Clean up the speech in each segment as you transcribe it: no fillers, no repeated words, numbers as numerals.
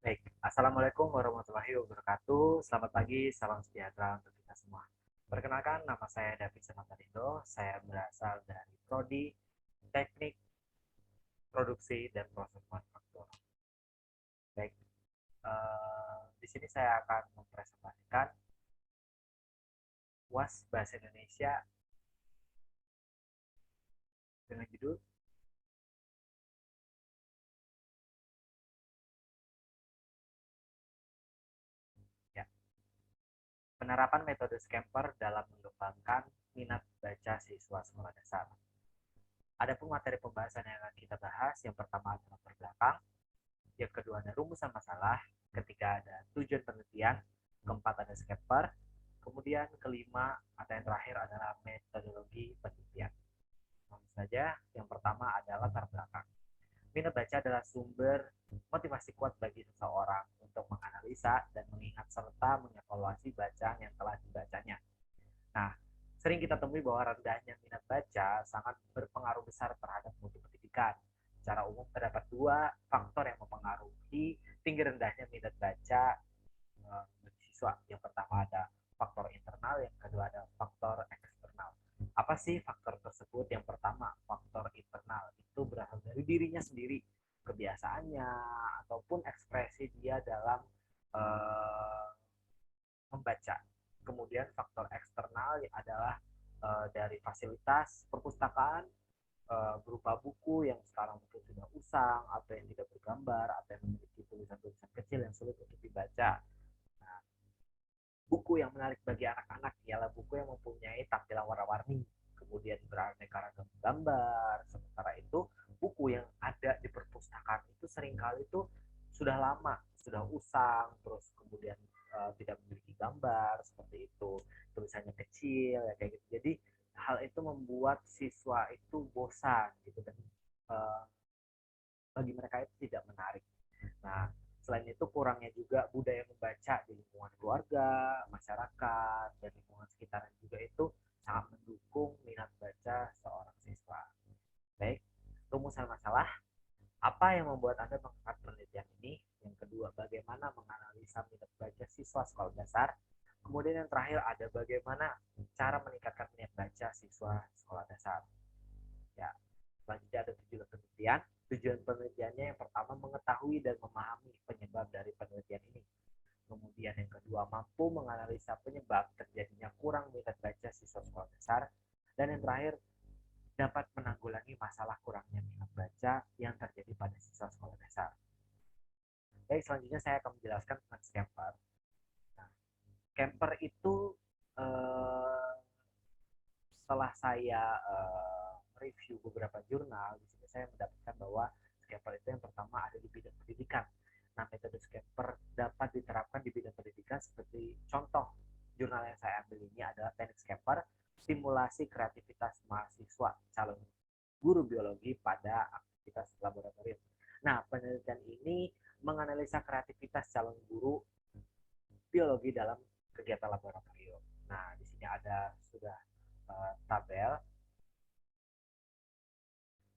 Baik, Assalamualaikum warahmatullahi wabarakatuh. Selamat pagi, salam sejahtera untuk kita semua. Perkenalkan, nama saya David Sematarindo. Saya berasal dari Prodi Teknik Produksi dan Proses Manufaktur. Baik, di sini saya akan mempresentasikan UAS Bahasa Indonesia dengan judul ya, penerapan metode Scamper dalam mengembangkan minat baca siswa sekolah dasar. Adapun materi pembahasan yang akan kita bahas, yang pertama adalah latar belakang, yang kedua ada rumusan masalah, ketiga ada tujuan penelitian, keempat ada scamper, kemudian kelima atau yang terakhir adalah metodologi penelitian. Langsung saja, yang pertama adalah latar belakang. Minat baca adalah sumber motivasi kuat bagi seseorang untuk menganalisa dan mengingat serta mengevaluasi bacaan yang telah dibacanya. Nah, sering kita temui bahwa rendahnya minat baca sangat berpengaruh besar terhadap mutu pendidikan. Secara umum terdapat dua faktor yang mempengaruhi tinggi rendahnya minat baca bagi siswa. Yang pertama ada faktor internal, yang kedua ada faktor eksternal. Apa sih faktor tersebut? Yang pertama, faktor internal itu berasal dari dirinya sendiri, kebiasaannya ataupun ekspresi dia dalam uh, membaca. Kemudian faktor eksternal adalah dari fasilitas perpustakaan berupa buku yang sekarang mungkin sudah usang atau yang tidak bergambar atau yang memiliki tulisan-tulisan kecil yang sulit untuk dibaca. Nah, buku yang menarik bagi anak-anak ialah buku yang mempunyai tampilan warna-warni, kemudian beraneka ragam gambar. Sementara itu, buku yang ada di perpustakaan itu seringkali itu sudah lama, sudah usang, terus kemudian tidak memiliki gambar seperti itu, tulisannya kecil ya kayak gitu. Jadi hal itu membuat siswa itu bosan gitu dan uh, bagi mereka itu tidak menarik. Nah, selain itu kurangnya juga budaya membaca di lingkungan keluarga, masyarakat, dan lingkungan sekitar juga itu sangat mendukung minat baca seorang siswa. Baik, rumusan masalah. Apa yang membuat Anda mengangkat penelitian ini? Yang kedua, bagaimana menganalisa minat baca siswa sekolah dasar? Kemudian yang terakhir ada bagaimana cara meningkatkan minat baca siswa sekolah dasar. Ya, selanjutnya ada tujuan penelitian. Tujuan penelitiannya yang pertama mengetahui dan memahami penyebab dari penelitian ini. Kemudian yang kedua mampu menganalisa penyebab terjadinya kurang minat baca siswa sekolah dasar. Dan yang terakhir dapat menanggulangi masalah kurangnya minat baca yang terjadi pada siswa sekolah dasar. Baik, selanjutnya saya akan menjelaskan tentang scamper. Nah, scamper itu eh, setelah saya review beberapa jurnal, di sini saya mendapatkan bahwa scamper itu yang pertama ada di bidang pendidikan. Nah, metode scamper dapat diterapkan di bidang pendidikan seperti contoh jurnal yang saya ambil ini adalah teknik scamper, stimulasi kreativitas mahasiswa calon guru biologi pada aktivitas laboratorium. Nah, penelitian ini menganalisa kreativitas calon guru biologi dalam kegiatan laboratorium. Nah, di sini ada sudah tabel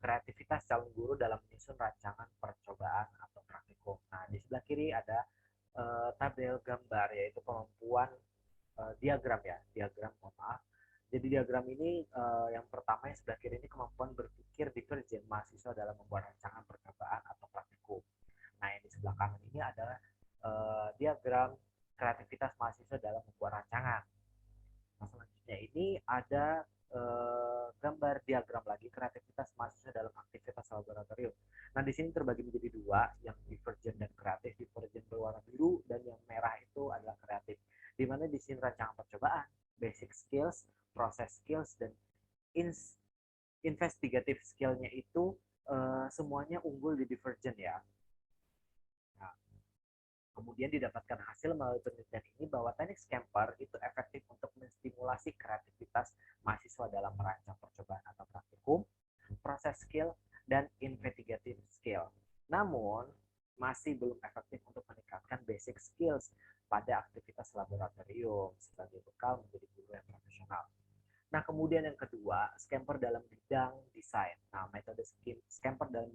kreativitas calon guru dalam menyusun rancangan percobaan atau praktikum. Nah, di sebelah kiri ada tabel gambar yaitu kemampuan diagram ya, diagram mohon maaf. Jadi diagram ini yang pertama yang sebelah kiri ini kemampuan berpikir divergen mahasiswa dalam membuat rancangan percobaan atau praktikum. Nah, yang di sebelah kanan ini adalah diagram kreativitas mahasiswa dalam membuat rancangan. Nah, selanjutnya ini ada gambar diagram lagi kreativitas mahasiswa dalam aktivitas laboratorium. Nah, di sini terbagi menjadi dua, yang divergen dan kreatif. Divergen berwarna biru dan yang merah itu adalah kreatif. Di mana di sini rancangan percobaan, basic skills, process skills, dan investigative skillnya itu semuanya unggul di divergen ya. Nah, kemudian didapatkan hasil melalui penelitian ini bahwa teknik scamper itu efektif untuk menstimulasi kreativitas mahasiswa dalam merancang percobaan atau praktikum, proses skill, dan investigative skill. Namun, masih belum efektif untuk meningkatkan basic skills pada aktivitas laboratorium sebagai bekal menjadi guru yang profesional. Nah, kemudian yang kedua, scamper dalam bidang desain. Nah, metode scamper dalam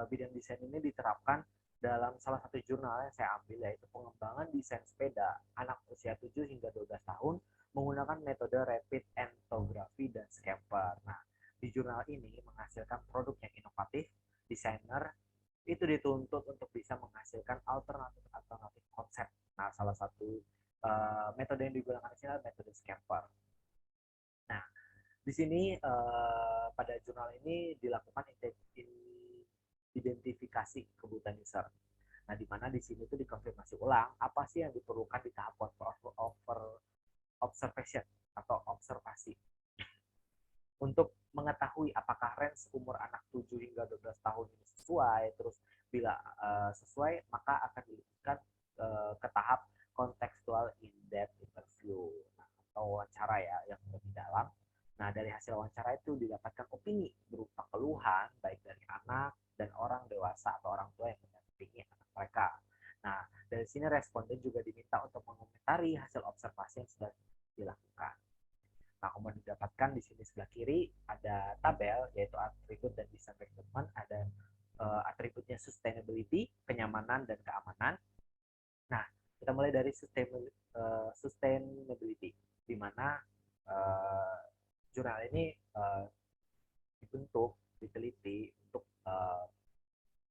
bidang desain ini diterapkan dalam salah satu jurnal yang saya ambil, yaitu pengembangan desain sepeda anak usia 7 hingga 12 tahun menggunakan metode rapid entomography dan scamper. Nah, di jurnal ini menghasilkan produk yang inovatif, desainer itu dituntut untuk bisa menghasilkan alternatif konsep. Nah, salah satu metode yang digunakan di sini adalah metode scamper. Nah, di sini pada jurnal ini dilakukan identifikasi kebutuhan user. Nah, di mana di sini tuh dikonfirmasi ulang apa sih yang diperlukan di tahap observation atau observasi untuk mengetahui apakah range umur anak 7 hingga 12 tahun ini sesuai. Terus bila sesuai, maka akan dilanjutkan ke tahap kontekstual in-depth interview, nah, atau wawancara ya yang lebih dalam. Nah, dari hasil wawancara itu didapatkan opini berupa keluhan baik dari anak dan orang dewasa atau orang tua yang mendampingi anak mereka. Nah, dari sini responden juga diminta untuk mengomentari hasil observasi yang sudah dilakukan. Nah, kemudian didapatkan di sini sebelah kiri ada tabel, yaitu atribut dan design requirement. Ada atributnya sustainability, kenyamanan dan keamanan. Nah, kita mulai dari sustainability, di mana jurnal ini dibentuk, diteliti untuk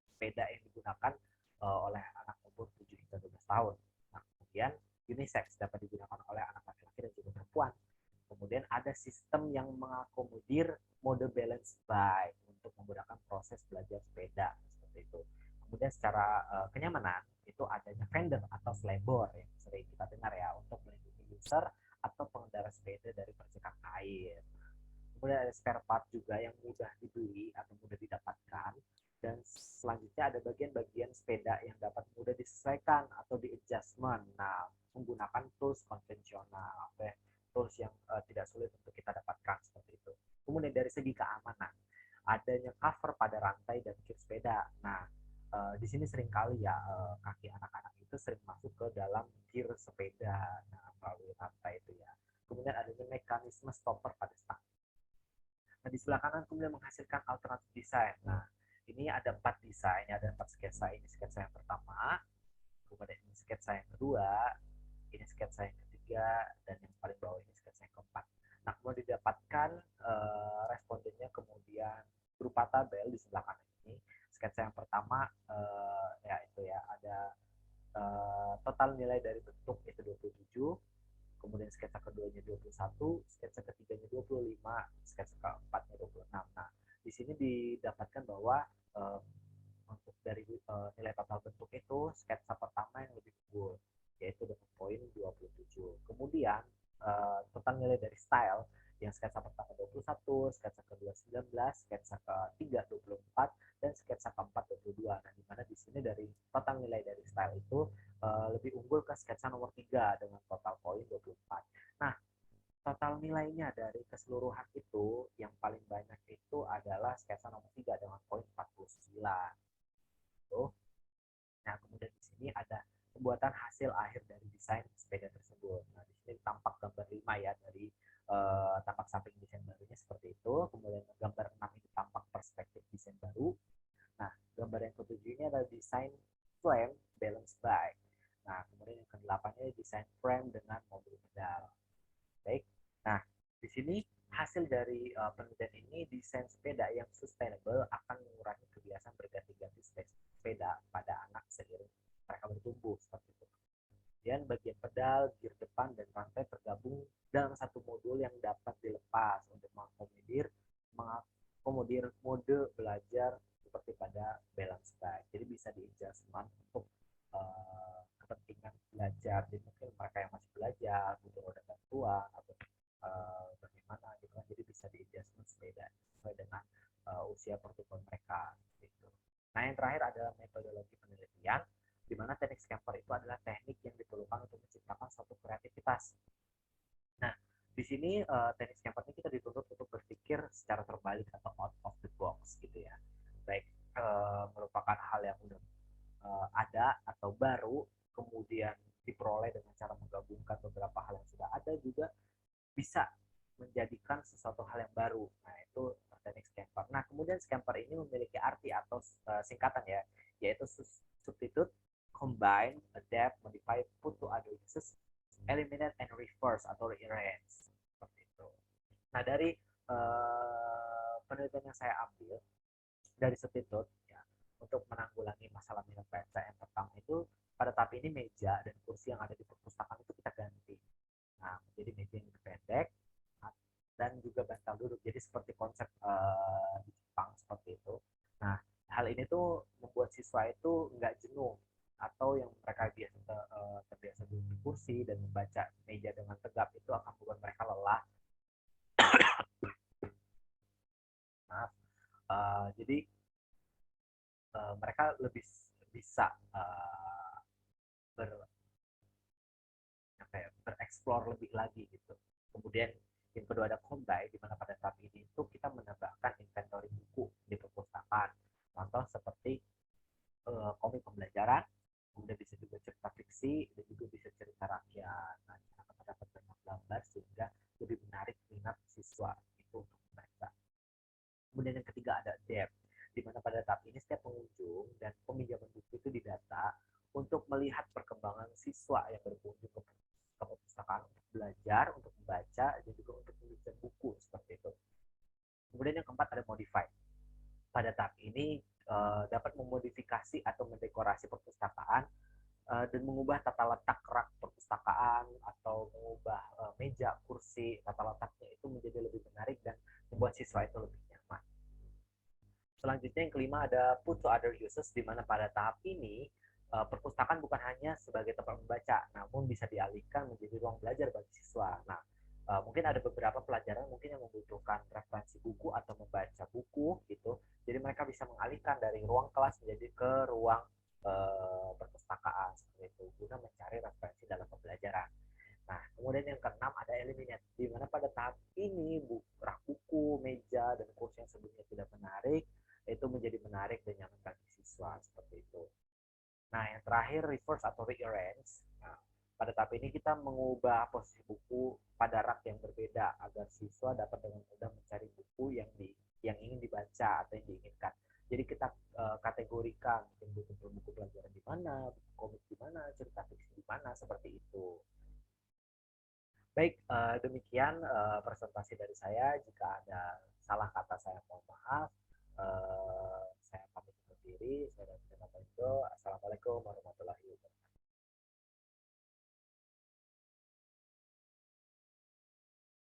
sepeda yang digunakan oleh anak umur 7 hingga 12 tahun. Nah, kemudian unisex dapat digunakan oleh anak laki-laki dan juga perempuan. Kemudian ada sistem yang mengakomodir mode balance bike untuk memudahkan proses belajar sepeda seperti itu. Kemudian secara kenyamanan itu adanya fender atau slideboard yang sering kita dengar ya untuk melindungi user atau pengendara sepeda dari percikan air. Kemudian ada spare part juga yang mudah dibeli atau mudah didapatkan, dan selanjutnya ada bagian-bagian sepeda yang dapat mudah disesuaikan atau di adjustment. Nah, menggunakan tools konvensional, tools yang tidak sulit untuk kita dapatkan seperti itu. Kemudian dari segi keamanan, adanya cover pada rantai dan kir sepeda. Nah, di sini seringkali ya kaki anak-anak itu sering masuk ke dalam kir sepeda, nah, melalui rantai itu ya. Kemudian adanya mekanisme stopper pada stang. Nah, di sebelah kanan kemudian menghasilkan alternatif desain. Nah, ini ada 4 desain, ada 4 sketsa. Ini sketsa yang pertama, kemudian ini sketsa yang kedua, ini sketsa yang ketiga, dan yang paling bawah ini sketsa yang keempat. Nah, kemudian didapatkan respondennya kemudian berupa tabel di sebelah kanan ini. Sketsa yang pertama ya itu ya, ada total nilai dari bentuk itu 27, kemudian sketsa keduanya 21, sketsa ketiganya 25, sketsa keempatnya 26. Nah, di sini didapatkan bahwa untuk dari nilai total bentuk itu sketsa pertama yang lebih unggul, yaitu dengan poin 27. Kemudian total nilai dari style yang sketsa pertama 21, sketsa kedua 19, sketsa ketiga 24, dan sketsa keempat 22. Nah, di mana di sini dari total nilai dari style itu lebih unggul ke sketsa nomor 3 dengan total poin 24. Nah, total nilainya dari keseluruhan itu yang paling banyak itu adalah sketsa nomor 3 dengan poin 49. Tuh. Nah, kemudian di sini ada pembuatan hasil akhir dari desain sepeda tersebut. Nah, di sini tampak gambar 5 ya, dari tampak samping desain barunya seperti itu. Kemudian gambar 6 ini tampak perspektif desain baru. Nah, gambar yang ketujuh ini adalah desain frame balance bike. Nah, kemudian yang ke-8 ini desain frame dengan mobil pedal. Baik. Nah, di sini hasil dari penelitian ini, desain sepeda yang sustainable akan mengurangi kebiasaan berganti-ganti sepeda pada anak seiring mereka bertumbuh seperti itu. Kemudian bagian pedal, gear depan, dan rantai tergabung dalam satu modul yang dapat dilepas untuk mengakomodir mode belajar seperti pada balance bike. Jadi bisa di-adjustment untuk kepentingan belajar. Jadi mungkin mereka yang masih belajar butuh roda bantuan atau bagaimana gitu kan. Jadi bisa di-adjustment sepeda sesuai dengan usia pertumbuhan mereka gitu. Nah, yang terakhir adalah metodologi penelitian, di mana teknik scamper itu adalah teknik yang diperlukan untuk menciptakan suatu kreativitas. Nah, di sini teknik scamper ini kita dituntut untuk berpikir secara terbalik atau out of the box gitu ya. Baik merupakan hal yang udah ada atau baru, kemudian diperoleh dengan cara menggabungkan beberapa hal yang sudah ada, juga bisa menjadikan sesuatu hal yang baru. Nah, itu teknik scamper. Nah, kemudian scamper ini memiliki arti atau singkatan ya, yaitu substitute combine, adapt, modify, put to other uses, eliminate, and reverse atau rearrange. Seperti itu. Nah, dari penelitian yang saya ambil dari Stitut ya, untuk menanggulangi masalah minat baca yang pertama itu pada tahap ini meja dan kursi yang ada di perpustakaan itu kita ganti. Nah, menjadi meja yang lebih pendek dan juga bantal duduk. Jadi seperti konsep di Jepang seperti itu. Nah, hal ini tuh membuat siswa itu nggak jenuh atau yang mereka biasa terbiasa duduk di kursi dan membaca meja dengan tegap itu akan membuat mereka lelah. Maaf. Jadi mereka lebih bisa ber apa ya, bereksplor lebih lagi gitu. Kemudian yang kedua ada combine, di mana pada tahap ini itu kita menambahkan inventory buku di perpustakaan. Contoh seperti komik pembelajaran, kemudian bisa juga cerita fiksi, dan juga bisa cerita rakyat. Nah, kita dapat banyak gambar sehingga lebih menarik minat siswa itu untuk membaca. Kemudian yang ketiga ada depth, di mana pada tahap ini setiap pengunjung dan peminjaman buku itu didata untuk melihat perkembangan siswa yang berkunjung ke perpustakaan untuk belajar, untuk membaca, dan juga untuk menulis buku seperti itu. Kemudian yang keempat ada modify. Pada tahap ini dapat memodifikasi atau mendekorasi perpustakaan dan mengubah tata letak rak perpustakaan atau mengubah meja, kursi, tata letaknya itu menjadi lebih menarik dan membuat siswa itu lebih nyaman. Selanjutnya yang kelima ada put to other uses, di mana pada tahap ini perpustakaan bukan hanya sebagai tempat membaca, namun bisa dialihkan menjadi ruang belajar bagi siswa. Nah, mungkin ada beberapa pelajaran mungkin yang membutuhkan referensi buku atau membaca buku gitu. Jadi mereka bisa mengalihkan dari ruang kelas menjadi ke ruang perpustakaan seperti itu guna mencari referensi dalam pembelajaran. Nah, kemudian yang keenam ada eliminate, di mana pada tahap ini rak buku, meja, dan kursi yang sebelumnya tidak menarik itu menjadi menarik dan nyaman bagi siswa seperti itu. Nah, yang terakhir reverse atau rearrange. Nah, pada tahap ini kita mengubah posisi buku pada rak yang berbeda agar siswa dapat dengan mudah mencari buku yang ingin dibaca atau yang diinginkan. Jadi kita kategorikan buku pelajaran di mana, buku komik di mana, cerita fiksi di mana, seperti itu. Baik, demikian presentasi dari saya. Jika ada salah kata saya mohon maaf. Saya pamit undur diri. Saya dari Assalamualaikum warahmatullahi wabarakatuh.